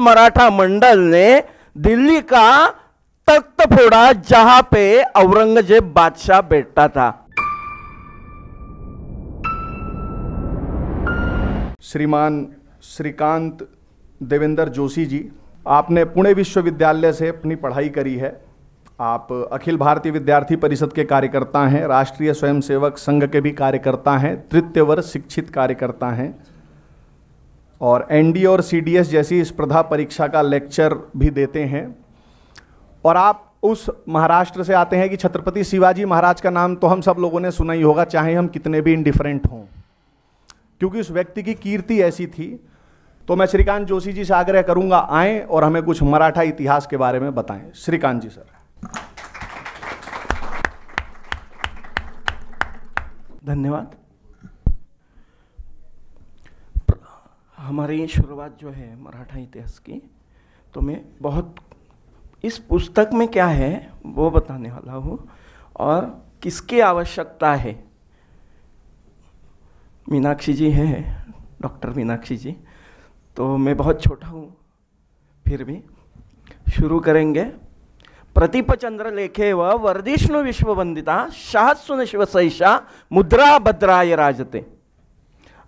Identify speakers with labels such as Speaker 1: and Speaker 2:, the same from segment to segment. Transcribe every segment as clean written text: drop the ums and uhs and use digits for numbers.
Speaker 1: मराठा मंडल ने दिल्ली का तख्त फोड़ा जहां पे औरंगजेब बादशाह बैठता था।
Speaker 2: श्रीमान श्रीकांत देवेंद्र जोशी जी, आपने पुणे विश्वविद्यालय से अपनी पढ़ाई करी है। आप अखिल भारतीय विद्यार्थी परिषद के कार्यकर्ता हैं, राष्ट्रीय स्वयंसेवक संघ के भी कार्यकर्ता हैं, तृतीय वर्ष शिक्षित कार्यकर्ता हैं और एनडीए और सीडीएस जैसी स्पर्धा परीक्षा का लेक्चर भी देते हैं। और आप उस महाराष्ट्र से आते हैं कि छत्रपति शिवाजी महाराज का नाम तो हम सब लोगों ने सुना ही होगा, चाहे हम कितने भी इंडिफरेंट हों, क्योंकि उस व्यक्ति की कीर्ति ऐसी थी। तो मैं श्रीकांत जोशी जी से आग्रह करूंगा, आएं और हमें कुछ मराठा इतिहास के बारे में बताएं। श्रीकांत जी सर।
Speaker 1: धन्यवाद। हमारी शुरुआत जो है मराठा इतिहास की, तो मैं बहुत इस पुस्तक में क्या है वो बताने वाला हूँ और किसकी आवश्यकता है। मीनाक्षी जी हैं, डॉक्टर मीनाक्षी जी, तो मैं बहुत छोटा हूँ, फिर भी शुरू करेंगे। प्रतिपचंद्र लेखे व वर्धिष्णु विश्ववंदिता शाहसुन शिवसैषा मुद्रा भद्राय राजते।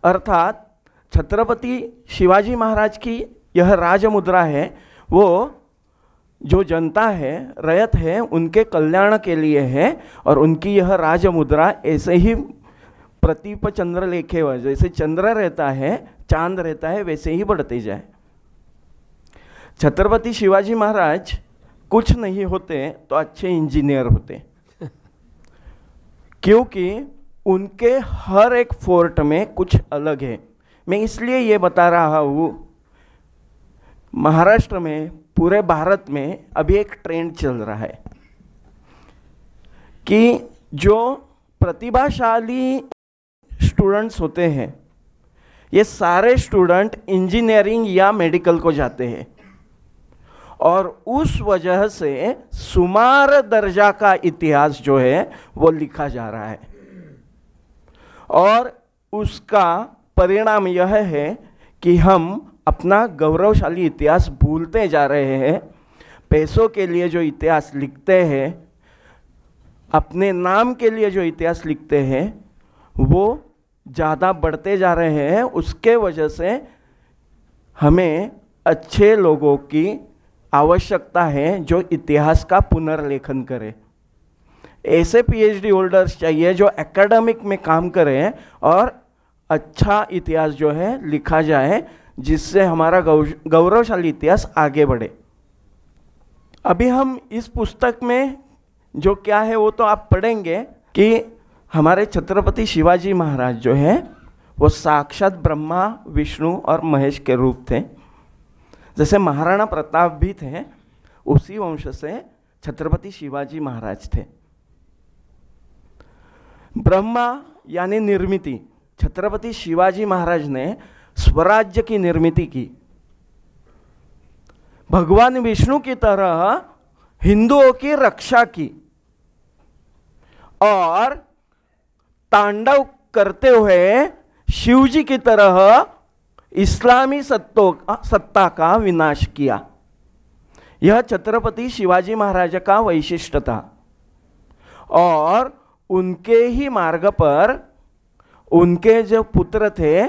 Speaker 1: अर्थात छत्रपति शिवाजी महाराज की यह राज मुद्रा है, वो जो जनता है, रयत है, उनके कल्याण के लिए है और उनकी यह राज मुद्रा ऐसे ही प्रतीप चंद्र लेखे हुआ, जैसे चंद्र रहता है, चांद रहता है, वैसे ही बढ़ते जाए। छत्रपति शिवाजी महाराज कुछ नहीं होते तो अच्छे इंजीनियर होते, क्योंकि उनके हर एक फोर्ट में कुछ अलग है। मैं इसलिए ये बता रहा हूँ, महाराष्ट्र में, पूरे भारत में अभी एक ट्रेंड चल रहा है कि जो प्रतिभाशाली स्टूडेंट्स होते हैं, ये सारे स्टूडेंट इंजीनियरिंग या मेडिकल को जाते हैं और उस वजह से सुमार दर्जा का इतिहास जो है वो लिखा जा रहा है और उसका परिणाम यह है कि हम अपना गौरवशाली इतिहास भूलते जा रहे हैं। पैसों के लिए जो इतिहास लिखते हैं, अपने नाम के लिए जो इतिहास लिखते हैं, वो ज़्यादा बढ़ते जा रहे हैं। उसके वजह से हमें अच्छे लोगों की आवश्यकता है जो इतिहास का पुनर्लेखन करें। ऐसे पीएचडी होल्डर्स चाहिए जो एकेडमिक में काम करें और अच्छा इतिहास जो है लिखा जाए, जिससे हमारा गौरवशाली इतिहास आगे बढ़े। अभी हम इस पुस्तक में जो क्या है वो तो आप पढ़ेंगे कि हमारे छत्रपति शिवाजी महाराज जो है वो साक्षात ब्रह्मा, विष्णु और महेश के रूप थे। जैसे महाराणा प्रताप भी थे, उसी वंश से छत्रपति शिवाजी महाराज थे। ब्रह्मा यानी निर्मिति, छत्रपति शिवाजी महाराज ने स्वराज्य की निर्मिति की। भगवान विष्णु की तरह हिंदुओं की रक्षा की और तांडव करते हुए शिवजी की तरह इस्लामी सत्ता का विनाश किया। यह छत्रपति शिवाजी महाराज का वैशिष्ट्य था और उनके ही मार्ग पर उनके जो पुत्र थे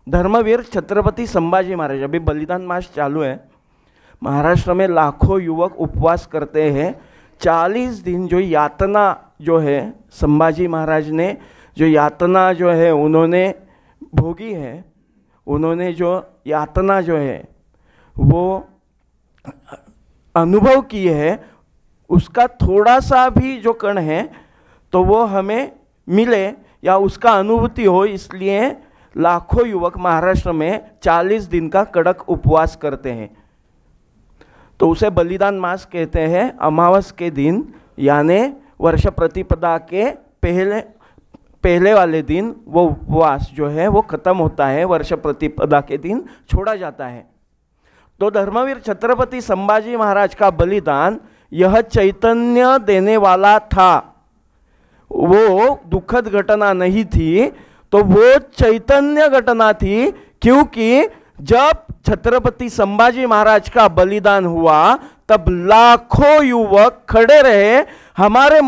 Speaker 1: धर्मवीर छत्रपति संभाजी महाराज, अभी बलिदान मास चालू है, महाराष्ट्र में लाखों युवक उपवास करते हैं। 40 दिन जो यातना जो है संभाजी महाराज ने, जो यातना जो है उन्होंने भोगी है, उन्होंने जो यातना जो है वो अनुभव की है, उसका थोड़ा सा भी जो कण है तो वो हमें मिले या उसका अनुभूति हो, इसलिए लाखों युवक महाराष्ट्र में 40 दिन का कड़क उपवास करते हैं। तो उसे बलिदान मास कहते हैं। अमावस के दिन यानी वर्ष प्रतिपदा के पहले वाले दिन वो उपवास जो है वो खत्म होता है, वर्ष प्रतिपदा के दिन छोड़ा जाता है। तो धर्मवीर छत्रपति संभाजी महाराज का बलिदान यह चैतन्य देने वाला था, वो दुखद घटना नहीं थी, तो वो चैतन्य घटना थी, क्योंकि जब छत्रपति संभाजी महाराज का बलिदान हुआ तब लाखों युवक खड़े रहे, हमारे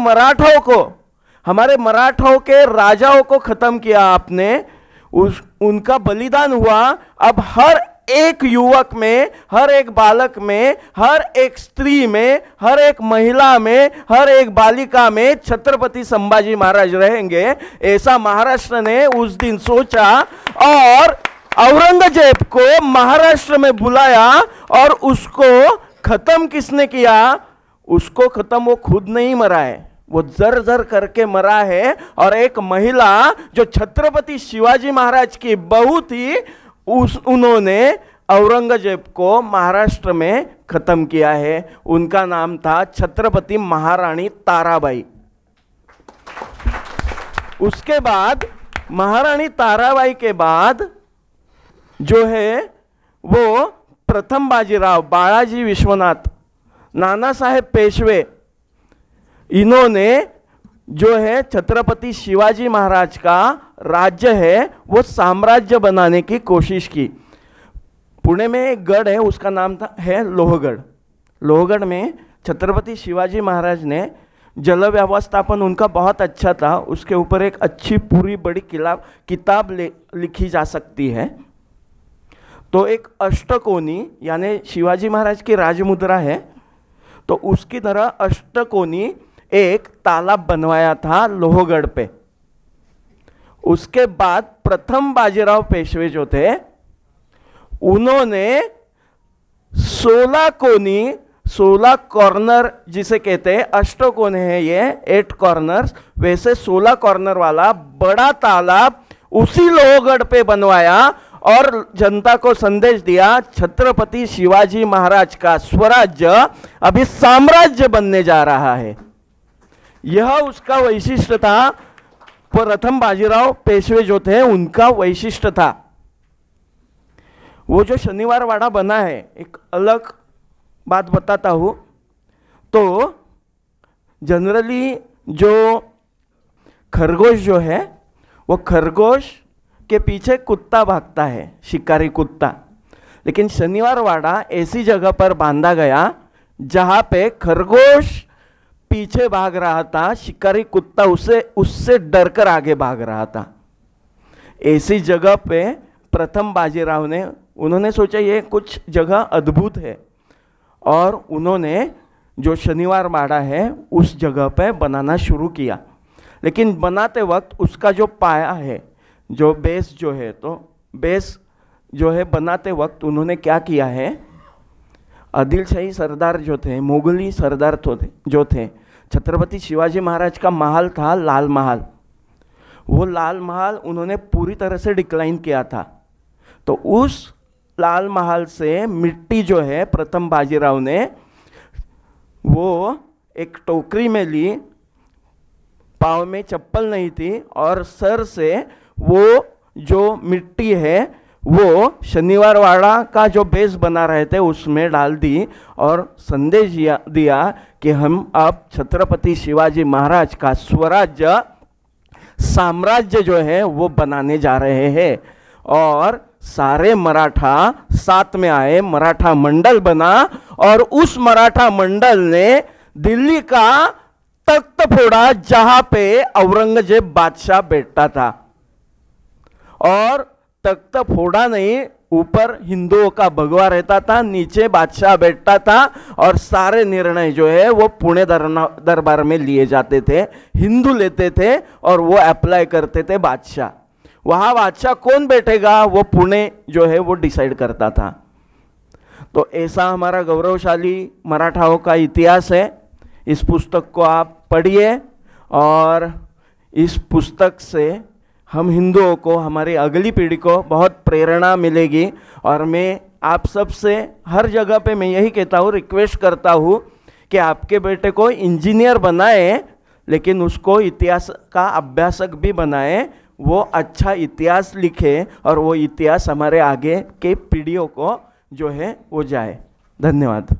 Speaker 1: मराठों के राजाओं को खत्म किया आपने, उनका बलिदान हुआ। अब हर एक युवक में, हर एक बालक में, हर एक स्त्री में, हर एक महिला में, हर एक बालिका में छत्रपति संभाजी महाराज रहेंगे, ऐसा महाराष्ट्र ने उस दिन सोचा और औरंगजेब को महाराष्ट्र में बुलाया। और उसको खत्म किसने किया? उसको खत्म वो खुद नहीं मरा है, वो जर जर करके मरा है। और एक महिला जो छत्रपति शिवाजी महाराज की बहू थी, उन्होंने औरंगजेब को महाराष्ट्र में खत्म किया है। उनका नाम था छत्रपति महारानी ताराबाई। उसके बाद महारानी ताराबाई के बाद जो है वो प्रथम बाजीराव, बाळाजी विश्वनाथ, नाना साहेब पेशवे, इन्होंने जो है छत्रपति शिवाजी महाराज का राज्य है वो साम्राज्य बनाने की कोशिश की। पुणे में एक गढ़ है, उसका नाम है लोहगढ़। लोहगढ़ में छत्रपति शिवाजी महाराज ने, जल व्यवस्थापन उनका बहुत अच्छा था, उसके ऊपर एक अच्छी पूरी बड़ी किताब लिखी जा सकती है। तो एक अष्टकोनी यानी शिवाजी महाराज की राजमुद्रा है, तो उसकी तरह अष्टकोनी एक तालाब बनवाया था लोहगढ़ पे। उसके बाद प्रथम बाजीराव पेशवे जो थे, उन्होंने 16 कोनी, 16 कॉर्नर जिसे कहते हैं, अष्टकोण है ये 8 कॉर्नर्स, वैसे 16 कॉर्नर वाला बड़ा तालाब उसी लोहगढ़ पे बनवाया और जनता को संदेश दिया, छत्रपति शिवाजी महाराज का स्वराज्य अभी साम्राज्य बनने जा रहा है। यह उसका वैशिष्ट्य था। प्रथम बाजीराव पेशवे जो थे उनका वैशिष्ट्य था। वो जो शनिवार वाड़ा बना है, एक अलग बात बताता हूं। तो जनरली जो खरगोश जो है, वो खरगोश के पीछे कुत्ता भागता है, शिकारी कुत्ता। लेकिन शनिवार वाड़ा ऐसी जगह पर बांधा गया जहां पे खरगोश पीछे भाग रहा था, शिकारी कुत्ता उससे डरकर आगे भाग रहा था। ऐसी जगह पे प्रथम बाजीराव ने, उन्होंने सोचा ये कुछ जगह अद्भुत है, और उन्होंने जो शनिवार वाड़ा है उस जगह पे बनाना शुरू किया। लेकिन बनाते वक्त उसका जो पाया है, जो बेस जो है, तो बेस जो है बनाते वक्त उन्होंने क्या किया है, आदिलशाही सरदार जो थे, मुगली सरदार जो थे, छत्रपति शिवाजी महाराज का महल था लाल महल, वो लाल महल उन्होंने पूरी तरह से डिक्लाइन किया था। तो उस लाल महल से मिट्टी जो है प्रथम बाजीराव ने वो एक टोकरी में ली, पाँव में चप्पल नहीं थी, और सर से वो जो मिट्टी है वो शनिवार वाड़ा का जो बेस बना रहे थे उसमें डाल दी और संदेश दिया कि हम अब छत्रपति शिवाजी महाराज का स्वराज्य, साम्राज्य जो है वो बनाने जा रहे हैं। और सारे मराठा साथ में आए, मराठा मंडल बना, और उस मराठा मंडल ने दिल्ली का तख्त फोड़ा जहां पे औरंगजेब बादशाह बैठता था। और तख्त फोड़ा नहीं, ऊपर हिंदुओं का भगवा रहता था, नीचे बादशाह बैठता था, और सारे निर्णय जो है वो पुणे दरबार में लिए जाते थे, हिंदू लेते थे और वो अप्लाई करते थे बादशाह। वहाँ बादशाह कौन बैठेगा वो पुणे जो है वो डिसाइड करता था। तो ऐसा हमारा गौरवशाली मराठाओं का इतिहास है। इस पुस्तक को आप पढ़िए, और इस पुस्तक से हम हिंदुओं को, हमारी अगली पीढ़ी को बहुत प्रेरणा मिलेगी। और मैं आप सब से हर जगह पे मैं यही कहता हूँ, रिक्वेस्ट करता हूँ कि आपके बेटे को इंजीनियर बनाए, लेकिन उसको इतिहास का अभ्यासक भी बनाए, वो अच्छा इतिहास लिखे और वो इतिहास हमारे आगे के पीढ़ियों को जो है वो जाए। धन्यवाद।